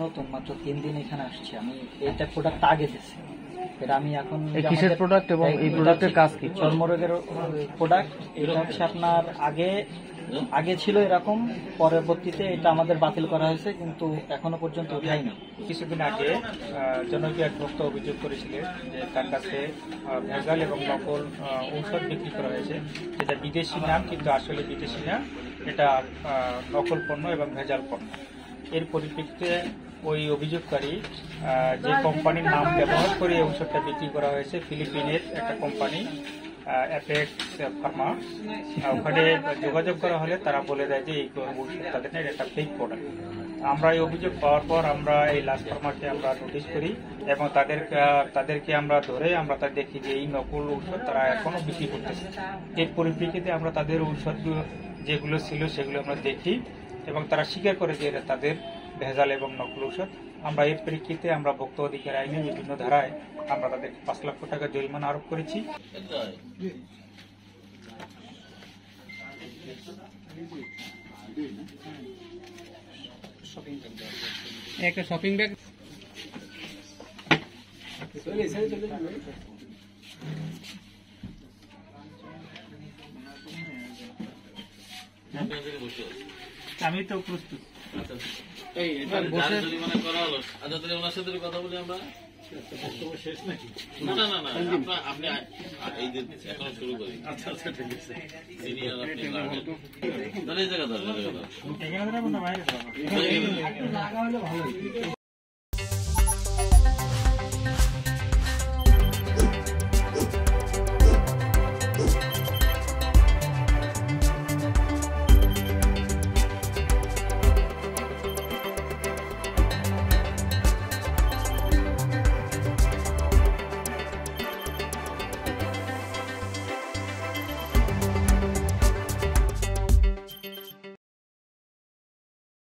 নতুন মাত্র 3 দিন এখানে আসছি। আমি এইটা প্রোডাক্ট আগে দিচ্ছি, এটা আমি এখন কিসের প্রোডাক্ট এবং এই প্রোডাক্টের কাজ কি? চর্মরোগের প্রোডাক্ট। এটা হচ্ছে আপনার আগে ছিল এরকম, পরবর্তীতে এটা আমাদের বাতিল করা হয়েছে, কিন্তু এখনো পর্যন্ত উঠায়নি। কিছুদিন আগে জনপ্রিয় এক ভক্ত অভিযোগ করেছিলেন যে তার কাছে ভেজাল এবং নকল ঔষধ বিক্রি করা হয়েছে, যেটা বিদেশি নাম কিন্তু আসলে বিদেশি না, এটা নকল পণ্য এবং ভেজাল পণ্য। এর পরিপ্রেক্ষিতে ওই অভিযোগকারী যে কোম্পানির নাম ব্যবহার করে ঔষধটা বিক্রি করা হয়েছে, ফিলিপিনের একটা কোম্পানি অ্যাপেক্স ফার্মা, ওখানে যোগাযোগ করা হলে তারা বলে দেয় যে এই ঔষধ তাদের না, এটা ফেক প্রোডাক্ট। আমরা এই অভিযোগ পাওয়ার পর আমরা এই লাস্ট ফার্মাকে আমরা নোটিশ করি এবং তাদেরকে আমরা ধরে আমরা তা দেখি যে এই নকল ঔষধ তারা এখনো বিক্রি করতেছে। এর পরিপ্রেক্ষিতে আমরা তাদের ঔষধগুলো যেগুলো ছিল সেগুলো আমরা দেখি এবং তারা স্বীকার করে যে এটা তাদের ভেজাল এবং নকল ঔষধ। আমরা এর প্রেক্ষিতে আমরা ভোক্তা অধিকার আইনের বিভিন্ন ধারায় আমরা তাদেরকে 5 লক্ষ টাকা জরিমানা আরোপ করেছি। একটা শপিং ব্যাগ আমি তো প্রস্তুত। ওনার সাথে কথা বলি আমরা। না না না না, আপনি এই যে এখনো শুরু করি। আচ্ছা আচ্ছা ঠিক আছে। সিনিয়র আপনি জায়গা